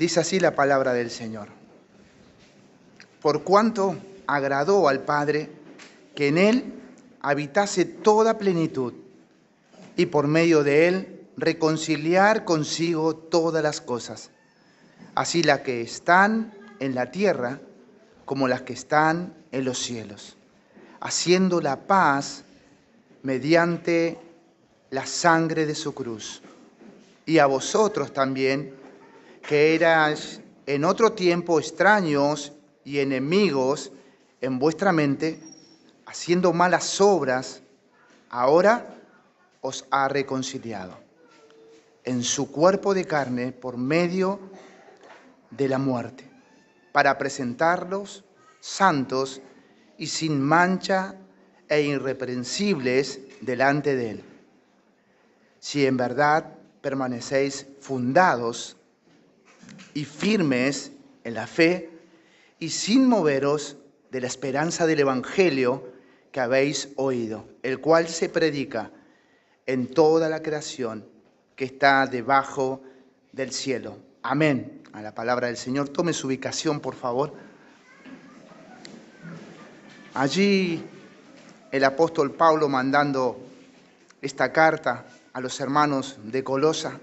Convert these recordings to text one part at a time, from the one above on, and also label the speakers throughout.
Speaker 1: Dice así la palabra del Señor. Por cuanto agradó al Padre que en Él habitase toda plenitud, y por medio de Él reconciliar consigo todas las cosas, así las que están en la tierra como las que están en los cielos, haciendo la paz mediante la sangre de su cruz. Y a vosotros también, que erais en otro tiempo extraños y enemigos en vuestra mente, haciendo malas obras, ahora os ha reconciliado en su cuerpo de carne por medio de la muerte, para presentarlos santos y sin mancha e irreprensibles delante de Él. Si en verdad permanecéis fundados y firmes en la fe y sin moveros de la esperanza del Evangelio que habéis oído, el cual se predica en toda la creación que está debajo del cielo. Amén. A la palabra del Señor. Tome su ubicación, por favor. Allí el apóstol Pablo, mandando esta carta a los hermanos de Colosa,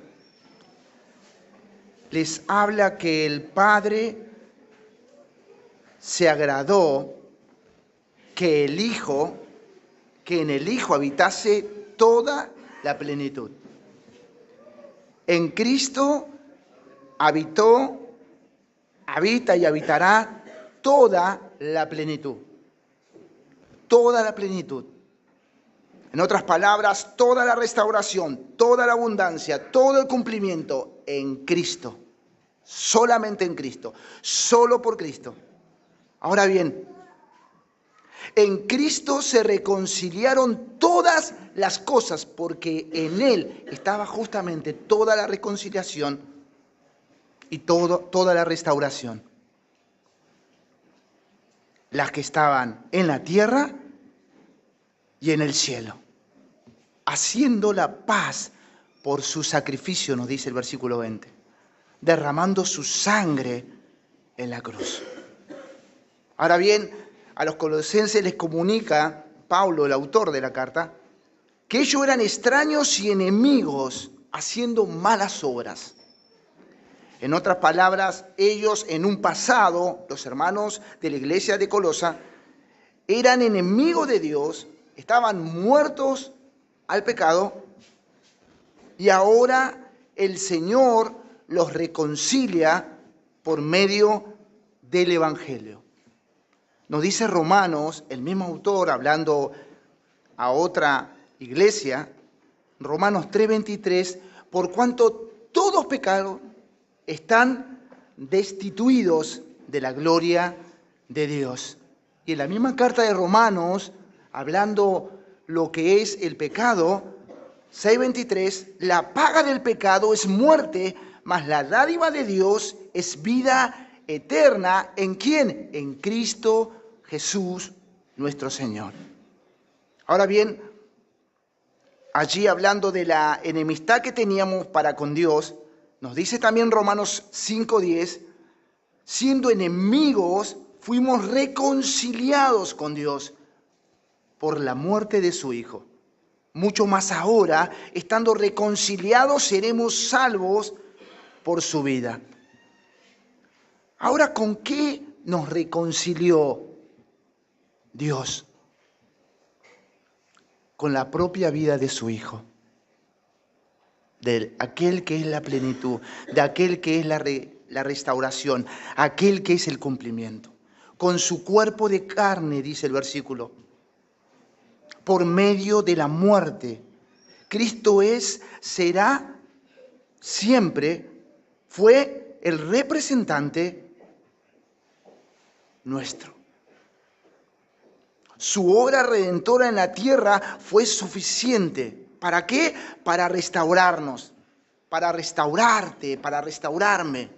Speaker 1: les habla que el Padre se agradó que en el Hijo habitase toda la plenitud. En Cristo habita y habitará toda la plenitud. Toda la plenitud. En otras palabras, toda la restauración, toda la abundancia, todo el cumplimiento en Cristo. Solamente en Cristo. Solo por Cristo. Ahora bien, en Cristo se reconciliaron todas las cosas, porque en Él estaba justamente toda la reconciliación y toda la restauración. Las que estaban en la tierra y en el cielo, haciendo la paz por su sacrificio, nos dice el versículo 20, derramando su sangre en la cruz. Ahora bien, a los colosenses les comunica Pablo, el autor de la carta, que ellos eran extraños y enemigos haciendo malas obras. En otras palabras, ellos en un pasado, los hermanos de la iglesia de Colosa, eran enemigos de Dios, estaban muertos al pecado y ahora el Señor los reconcilia por medio del Evangelio. Nos dice Romanos, el mismo autor hablando a otra iglesia, Romanos 3:23, por cuanto todos pecaron, están destituidos de la gloria de Dios. Y en la misma carta de Romanos, hablando lo que es el pecado, 6:23, la paga del pecado es muerte, mas la dádiva de Dios es vida eterna. ¿En quién? En Cristo Jesús nuestro Señor. Ahora bien, allí hablando de la enemistad que teníamos para con Dios, nos dice también Romanos 5:10, siendo enemigos, fuimos reconciliados con Dios por la muerte de su Hijo. Mucho más ahora, estando reconciliados, seremos salvos por su vida. Ahora, ¿con qué nos reconcilió Dios? Con la propia vida de su Hijo. De aquel que es la plenitud, de aquel que es la restauración, aquel que es el cumplimiento. Con su cuerpo de carne, dice el versículo, por medio de la muerte. Cristo será siempre, fue el representante nuestro. Su obra redentora en la tierra fue suficiente. ¿Para qué? Para restaurarnos, para restaurarte, para restaurarme.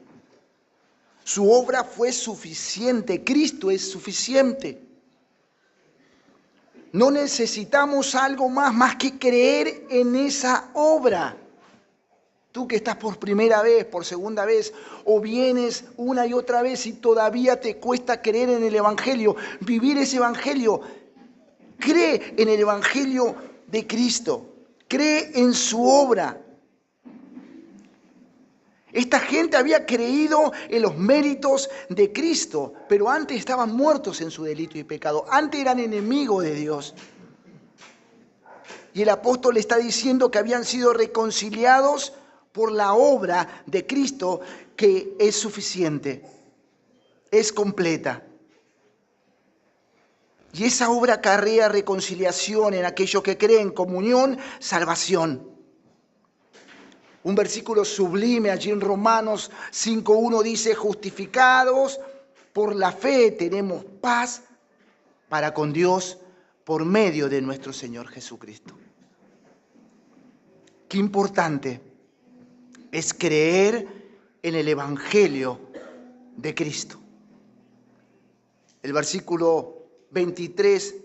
Speaker 1: Su obra fue suficiente, Cristo es suficiente. No necesitamos algo más que creer en esa obra. tú que estás por primera vez, por segunda vez, o vienes una y otra vez y todavía te cuesta creer en el Evangelio, vivir ese Evangelio. Cree en el Evangelio de Cristo, cree en su obra. Esta gente había creído en los méritos de Cristo, pero antes estaban muertos en su delito y pecado, antes eran enemigos de Dios. Y el apóstol le está diciendo que habían sido reconciliados por la obra de Cristo, que es suficiente, es completa. Y esa obra acarrea reconciliación en aquellos que creen, comunión, salvación. Un versículo sublime allí en Romanos 5:1 dice: justificados por la fe tenemos paz para con Dios por medio de nuestro Señor Jesucristo. Qué importante es creer en el Evangelio de Cristo. El versículo 23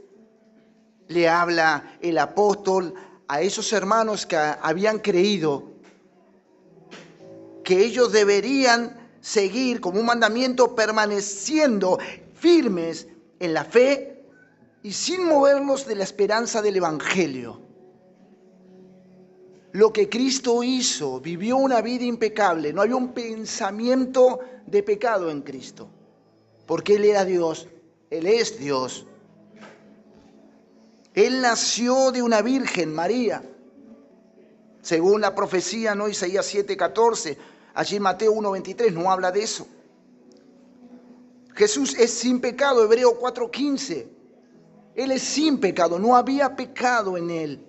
Speaker 1: le habla el apóstol a esos hermanos que habían creído que ellos deberían seguir como un mandamiento permaneciendo firmes en la fe y sin moverlos de la esperanza del Evangelio. Lo que Cristo hizo, vivió una vida impecable, no había un pensamiento de pecado en Cristo, porque Él era Dios, Él es Dios. Él nació de una virgen, María, según la profecía, ¿no? Isaías 7:14, allí en Mateo 1:23 no habla de eso. Jesús es sin pecado, Hebreo 4:15. Él es sin pecado, no había pecado en Él,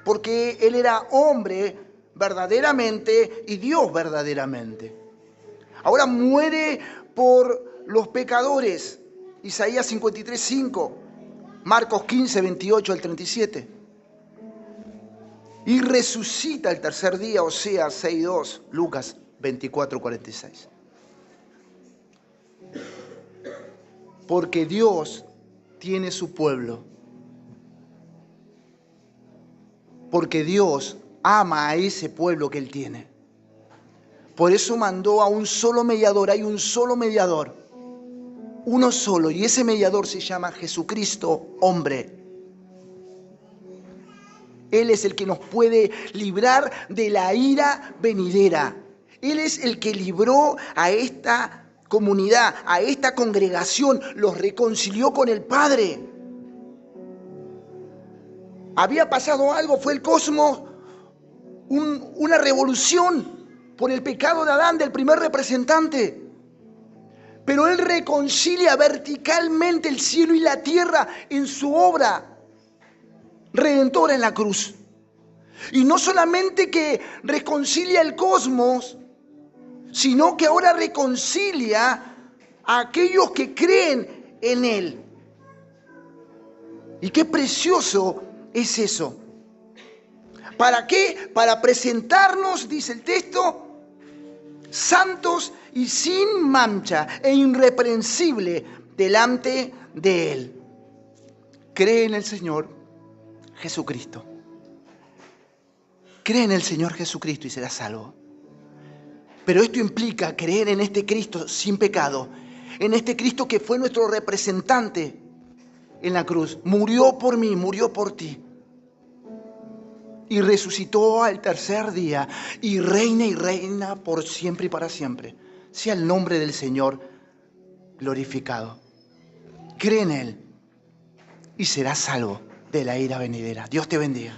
Speaker 1: porque Él era hombre verdaderamente y Dios verdaderamente. Ahora muere por los pecadores, Isaías 53:5, Marcos 15:28 al 37. Y resucita el tercer día, Oseas 6:2, Lucas 24:46. Porque Dios tiene su pueblo. Porque Dios ama a ese pueblo que Él tiene. Por eso mandó a un solo mediador. Hay un solo mediador. Uno solo. Y ese mediador se llama Jesucristo, hombre. Él es el que nos puede librar de la ira venidera. Él es el que libró a esta comunidad, a esta congregación, los reconcilió con el Padre. Había pasado algo, fue el cosmos, una revolución por el pecado de Adán, del primer representante. Pero Él reconcilia verticalmente el cielo y la tierra en su obra redentora en la cruz. Y no solamente que reconcilia el cosmos, sino que ahora reconcilia a aquellos que creen en Él. Y qué precioso es eso. ¿Para qué? Para presentarnos, dice el texto, santos y sin mancha e irreprensible delante de Él. Cree en el Señor Jesucristo. Cree en el Señor Jesucristo y serás salvo. Pero esto implica creer en este Cristo sin pecado, en este Cristo que fue nuestro representante en la cruz. Murió por mí, murió por ti. Y resucitó al tercer día y reina por siempre y para siempre. Sea el nombre del Señor glorificado. Cree en Él y serás salvo de la ira venidera. Dios te bendiga.